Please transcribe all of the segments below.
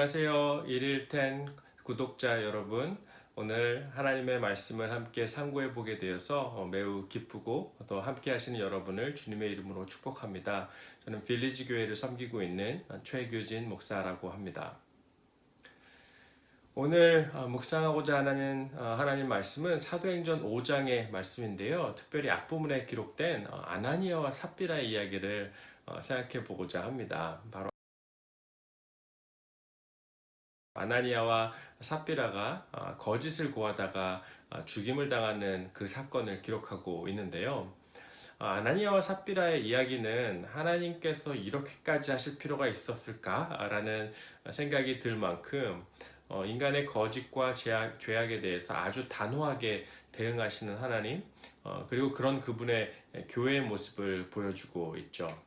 안녕하세요. 일일텐 구독자 여러분. 오늘 하나님의 말씀을 함께 상고해 보게 되어서 매우 기쁘고 또 함께 하시는 여러분을 주님의 이름으로 축복합니다. 저는 빌리지 교회를 섬기고 있는 최규진 목사라고 합니다. 오늘 묵상하고자 하는 하나님 말씀은 사도행전 5장의 말씀인데요. 특별히 앞부분에 기록된 아나니아와 삽비라의 이야기를 생각해 보고자 합니다. 바로 아나니아와 삽비라가 거짓을 고하다가 죽임을 당하는 그 사건을 기록하고 있는데요. 아나니아와 삽비라의 이야기는 하나님께서 이렇게까지 하실 필요가 있었을까라는 생각이 들 만큼 인간의 거짓과 죄악에 대해서 아주 단호하게 대응하시는 하나님, 그리고 그런 그분의 교회의 모습을 보여주고 있죠.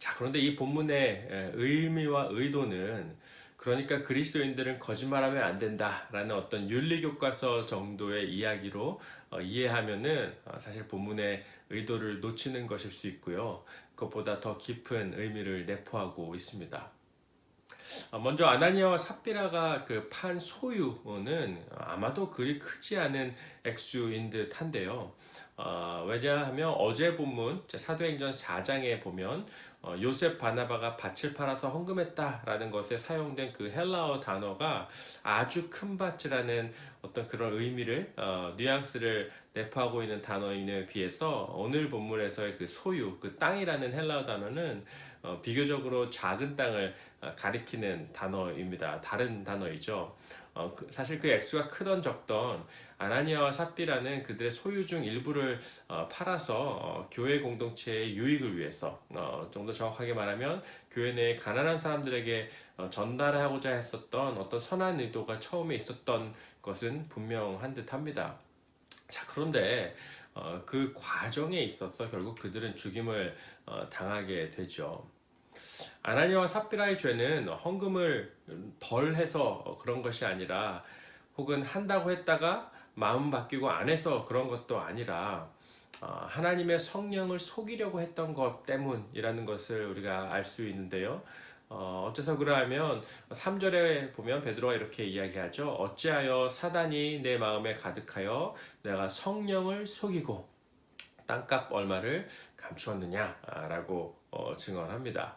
자, 그런데 이 본문의 의미와 의도는 그러니까 그리스도인들은 거짓말하면 안 된다라는 어떤 윤리교과서 정도의 이야기로 이해하면은 사실 본문의 의도를 놓치는 것일 수 있고요. 그것보다 더 깊은 의미를 내포하고 있습니다. 먼저 아나니아와 삽비라가 그 판 소유는 아마도 그리 크지 않은 액수인 듯 한데요. 왜냐하면 어제 본문 사도행전 4장에 보면 요셉 바나바가 밭을 팔아서 헌금했다라는 것에 사용된 그 헬라어 단어가 아주 큰 밭이라는 어떤 그런 의미를 뉘앙스를 내포하고 있는 단어에 비해서 오늘 본문에서의 그 소유, 그 땅이라는 헬라어 단어는 비교적으로 작은 땅을 가리키는 단어입니다. 다른 단어이죠. 사실 그 액수가 크던 적던 아나니아와 삽비라는 그들의 소유 중 일부를 팔아서 교회 공동체의 유익을 위해서 좀 더 정확하게 말하면 교회 내에 가난한 사람들에게 전달하고자 했었던 어떤 선한 의도가 처음에 있었던 것은 분명한 듯합니다. 자, 그런데 그 과정에 있어서 결국 그들은 죽임을 당하게 되죠. 아나니아와 삽비라의 죄는 헌금을 덜 해서 그런 것이 아니라 혹은 한다고 했다가 마음 바뀌고 안 해서 그런 것도 아니라 하나님의 성령을 속이려고 했던 것 때문이라는 것을 우리가 알 수 있는데요. 어째서 그러하면 3절에 보면 베드로가 이렇게 이야기하죠. 어찌하여 사단이 내 마음에 가득하여 내가 성령을 속이고 땅값 얼마를 감추었느냐라고 증언합니다.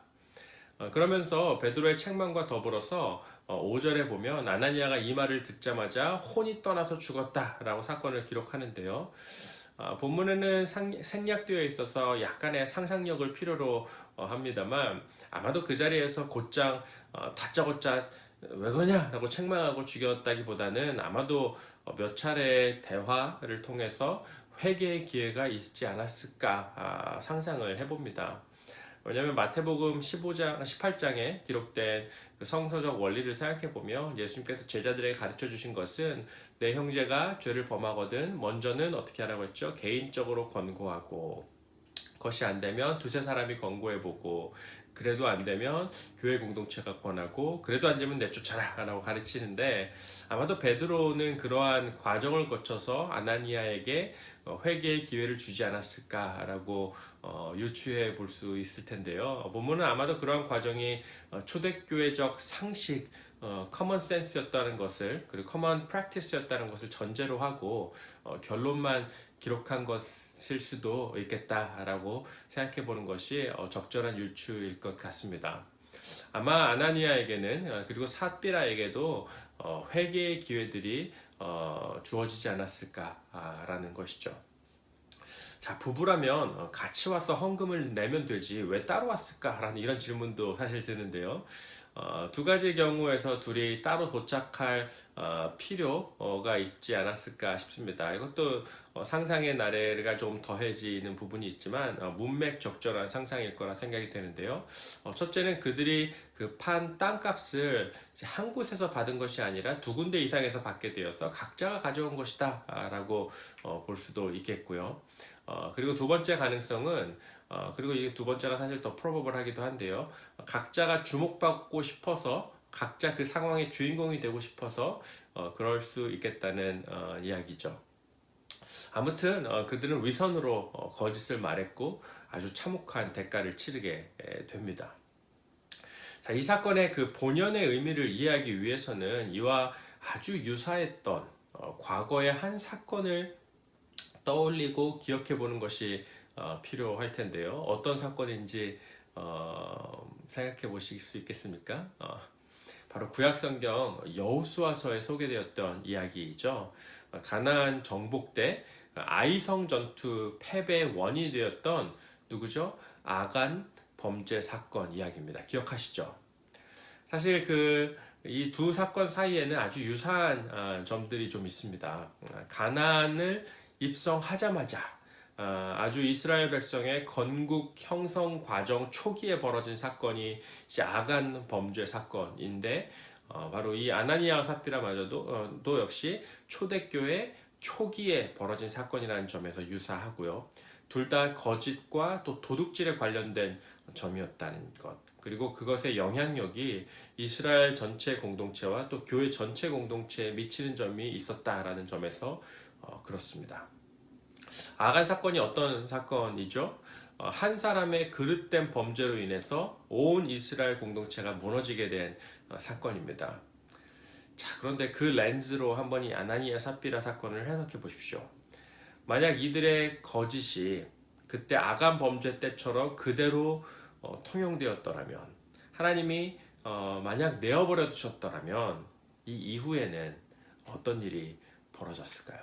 그러면서 베드로의 책망과 더불어서 5절에 보면 아나니아가 이 말을 듣자마자 혼이 떠나서 죽었다라고 사건을 기록하는데요. 본문에는 생략되어 있어서 약간의 상상력을 필요로 합니다만 아마도 그 자리에서 곧장 다짜고짜 왜 그러냐라고 책망하고 죽였다기보다는 아마도 몇 차례의 대화를 통해서 회개의 기회가 있지 않았을까 상상을 해봅니다. 왜냐하면 마태복음 15장, 18장에 기록된 그 성서적 원리를 생각해 보면 예수님께서 제자들에게 가르쳐 주신 것은 내 형제가 죄를 범하거든 먼저는 어떻게 하라고 했죠? 개인적으로 권고하고 그것이 안 되면 두세 사람이 권고해보고 그래도 안 되면 교회 공동체가 권하고 그래도 안 되면 내쫓아라 라고 가르치는데 아마도 베드로는 그러한 과정을 거쳐서 아나니아에게 회개의 기회를 주지 않았을까라고 유추해 볼 수 있을 텐데요. 본문은 아마도 그러한 과정이 초대교회적 상식 커먼 센스였다는 것을 그리고 커먼 프랙티스였다는 것을 전제로 하고 결론만 기록한 것일 수도 있겠다라고 생각해 보는 것이 적절한 유추일 것 같습니다. 아마 아나니아에게는 그리고 삽비라에게도 회개의 기회들이 주어지지 않았을까라는 것이죠. 자, 부부라면 같이 와서 헌금을 내면 되지 왜 따로 왔을까라는 이런 질문도 사실 드는데요. 두 가지 경우에서 둘이 따로 도착할 필요가 있지 않았을까 싶습니다. 이것도 상상의 나래가 좀 더해지는 부분이 있지만 문맥 적절한 상상일 거라 생각이 되는데요. 첫째는 그들이 그 판 땅값을 한 곳에서 받은 것이 아니라 두 군데 이상에서 받게 되어서 각자가 가져온 것이다 라고 볼 수도 있겠고요. 그리고 두 번째 가능성은 그리고 이게 두 번째가 사실 더 프로버블하기도 한데요. 각자가 주목받고 싶어서 각자 그 상황의 주인공이 되고 싶어서 그럴 수 있겠다는 이야기죠. 아무튼 그들은 위선으로 거짓을 말했고 아주 참혹한 대가를 치르게 됩니다. 자, 이 사건의 그 본연의 의미를 이해하기 위해서는 이와 아주 유사했던 과거의 한 사건을 떠올리고 기억해 보는 것이 필요할 텐데요. 어떤 사건인지 생각해 보실 수 있겠습니까? 바로 구약성경 여호수아서에 소개되었던 이야기이죠. 가나안 정복 때 아이성 전투 패배의 원인이 되었던 누구죠? 아간 범죄 사건 이야기입니다. 기억하시죠? 사실 이 두 사건 사이에는 아주 유사한 점들이 좀 있습니다. 가나안을 입성하자마자 아주 이스라엘 백성의 건국 형성 과정 초기에 벌어진 사건이 이제 아간 범죄 사건인데 바로 이 아나니아와 삽비라마저도 또 역시 초대교회 초기에 벌어진 사건이라는 점에서 유사하고요. 둘 다 거짓과 또 도둑질에 관련된 점이었다는 것. 그리고 그것의 영향력이 이스라엘 전체 공동체와 또 교회 전체 공동체에 미치는 점이 있었다라는 점에서 그렇습니다. 아간 사건이 어떤 사건이죠? 한 사람의 그릇된 범죄로 인해서 온 이스라엘 공동체가 무너지게 된 사건입니다. 자, 그런데 그 렌즈로 한번 이 아나니아 삽비라 사건을 해석해 보십시오. 만약 이들의 거짓이 그때 아간 범죄 때처럼 그대로 통용되었더라면, 하나님이 만약 내어버려 두셨더라면 이 이후에는 어떤 일이 벌어졌을까요?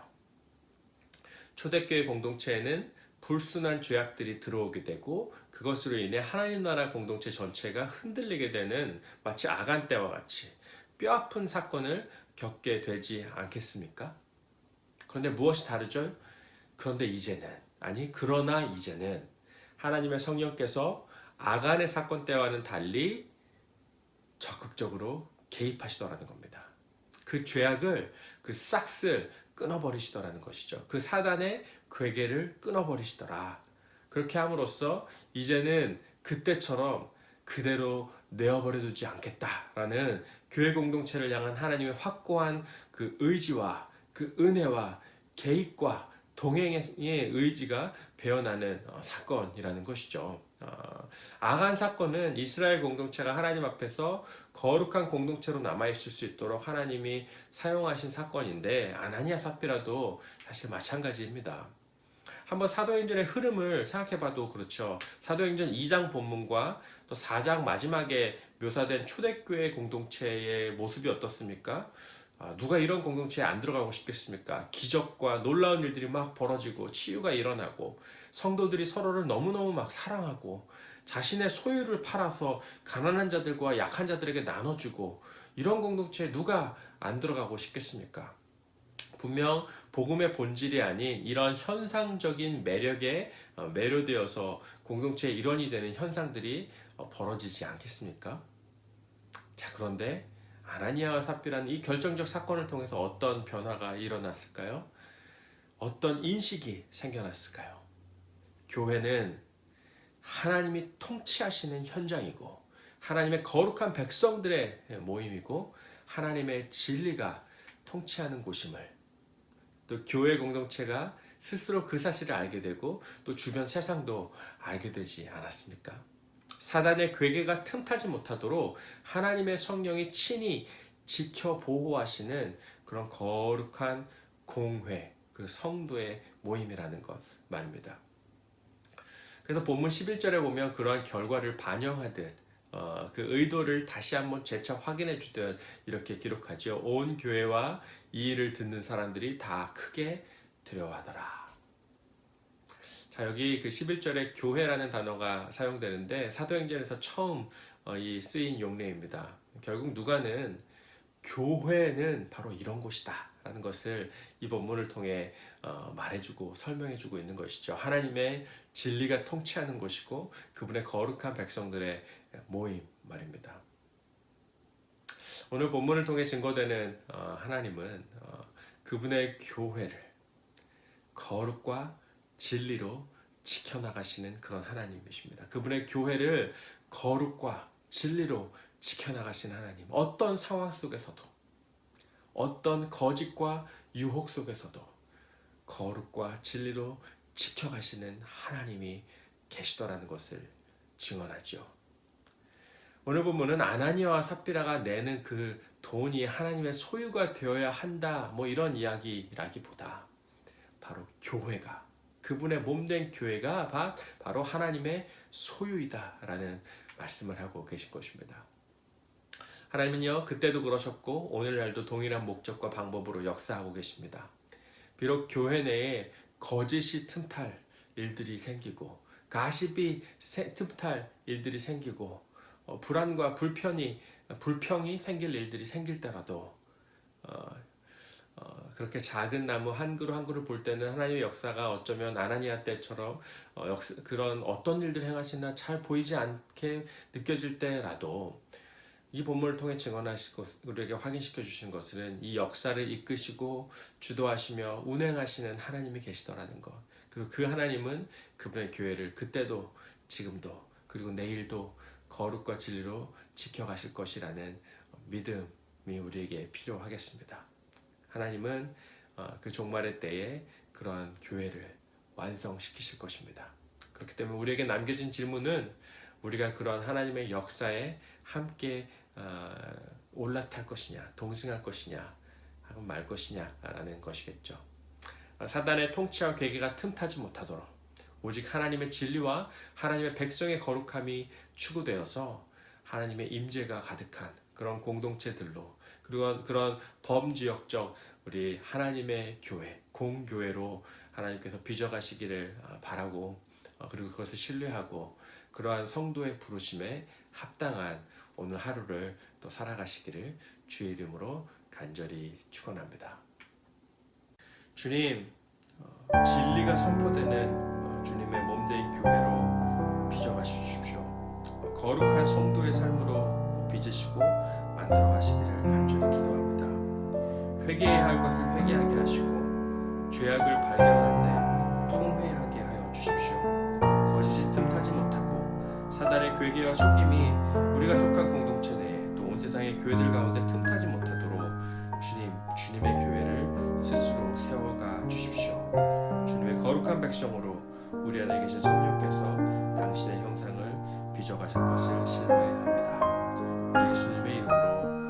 초대교회 공동체에는 불순한 죄악들이 들어오게 되고 그것으로 인해 하나님 나라 공동체 전체가 흔들리게 되는 마치 아간 때와 같이 뼈아픈 사건을 겪게 되지 않겠습니까? 그런데 무엇이 다르죠? 그러나 이제는 하나님의 성령께서 아간의 사건 때와는 달리 적극적으로 개입하시더라는 겁니다. 그 죄악을 그 싹쓸 끊어버리시더라는 것이죠. 그 사단의 괴계를 끊어버리시더라. 그렇게 함으로써 이제는 그때처럼 그대로 내어버려 두지 않겠다라는 교회 공동체를 향한 하나님의 확고한 그 의지와 그 은혜와 개입과 동행의 의지가 배어나는 사건이라는 것이죠. 아간 사건은 이스라엘 공동체가 하나님 앞에서 거룩한 공동체로 남아있을 수 있도록 하나님이 사용하신 사건인데 아나니아 삽비라도 사실 마찬가지입니다. 한번 사도행전의 흐름을 생각해봐도 그렇죠. 사도행전 2장 본문과 또 4장 마지막에 묘사된 초대교회 공동체의 모습이 어떻습니까? 누가 이런 공동체에 안 들어가고 싶겠습니까? 기적과 놀라운 일들이 막 벌어지고 치유가 일어나고 성도들이 서로를 너무너무 막 사랑하고 자신의 소유를 팔아서 가난한 자들과 약한 자들에게 나눠주고 이런 공동체에 누가 안 들어가고 싶겠습니까? 분명 복음의 본질이 아닌 이런 현상적인 매력에 매료되어서 공동체의 일원이 되는 현상들이 벌어지지 않겠습니까? 자, 그런데 아나니아와 삽비라는 이 결정적 사건을 통해서 어떤 변화가 일어났을까요? 어떤 인식이 생겨났을까요? 교회는 하나님이 통치하시는 현장이고 하나님의 거룩한 백성들의 모임이고 하나님의 진리가 통치하는 곳임을 또 교회 공동체가 스스로 그 사실을 알게 되고 또 주변 세상도 알게 되지 않았습니까? 사단의 괴계가 틈타지 못하도록 하나님의 성령이 친히 지켜 보호하시는 그런 거룩한 공회, 그 성도의 모임이라는 것 말입니다. 그래서 본문 11절에 보면 그러한 결과를 반영하듯 그 의도를 다시 한번 재차 확인해 주듯 이렇게 기록하죠. 온 교회와 이 일을 듣는 사람들이 다 크게 두려워하더라. 자, 여기 그 11절에 교회라는 단어가 사용되는데 사도행전에서 처음 이 쓰인 용례입니다. 결국 누가는 교회는 바로 이런 곳이다 라는 것을 이 본문을 통해 말해주고 설명해주고 있는 것이죠. 하나님의 진리가 통치하는 곳이고 그분의 거룩한 백성들의 모임 말입니다. 오늘 본문을 통해 증거되는 하나님은 그분의 교회를 거룩과 진리로 지켜나가시는 그런 하나님이십니다. 그분의 교회를 거룩과 진리로 지켜나가시는 하나님. 어떤 상황 속에서도 어떤 거짓과 유혹 속에서도 거룩과 진리로 지켜가시는 하나님이 계시더라는 것을 증언하죠. 오늘 본문은 아나니아와 삽비라가 내는 그 돈이 하나님의 소유가 되어야 한다, 뭐 이런 이야기라기보다 바로 교회가, 그분의 몸된 교회가 바로 하나님의 소유이다라는 말씀을 하고 계신 것입니다. 하나님은요, 그때도 그러셨고 오늘날도 동일한 목적과 방법으로 역사하고 계십니다. 비록 교회 내에 거짓이 틈탈 일들이 생기고 가십이 틈탈 일들이 생기고 불안과 불평이 생길 일들이 생길 때라도 그렇게 작은 나무 한 그루 한 그루 볼 때는 하나님의 역사가 어쩌면 아나니아 때처럼 그런 어떤 일들 행하시나 잘 보이지 않게 느껴질 때라도 이 본문을 통해 증언하시고 우리에게 확인시켜 주신 것은 이 역사를 이끄시고 주도하시며 운행하시는 하나님이 계시더라는 것. 그리고 그 하나님은 그분의 교회를 그때도 지금도 그리고 내일도 거룩과 진리로 지켜가실 것이라는 믿음이 우리에게 필요하겠습니다. 하나님은 그 종말의 때에 그러한 교회를 완성시키실 것입니다. 그렇기 때문에 우리에게 남겨진 질문은 우리가 그런 하나님의 역사에 함께 올라탈 것이냐, 동승할 것이냐, 하고 말 것이냐라는 것이겠죠. 사단의 통치와 괴계가 틈타지 못하도록 오직 하나님의 진리와 하나님의 백성의 거룩함이 추구되어서 하나님의 임재가 가득한 그런 공동체들로, 그리고 그런 범지역적 우리 하나님의 교회, 공교회로 하나님께서 빚어가시기를 바라고, 그리고 그것을 신뢰하고 그러한 성도의 부르심에 합당한 오늘 하루를 또 살아가시기를 주의 이름으로 간절히 축원합니다. 주님, 진리가 선포되는 주님의 몸된 교회로 빚어가십시오. 거룩한 성도의 삶으로 빚으시고 만들어 가시기를 간절히 기도합니다. 회개해야 할 것을 회개하게 하시고 죄악을 발견할 때 통회하게 하여 주십시오. 거짓이 틈타지 못하고 사단의 괴계와 속임이 우리가 속한 공동체 내에 또 온 세상의 교회들 가운데 틈타지 못하도록 주님의 교회를 스스로 세워가 주십시오. 주님의 거룩한 백성으로 우리 안에 계신 성령께서 당신의 형상을 빚어가실 것을 신뢰합니다. 예수님의 이름으로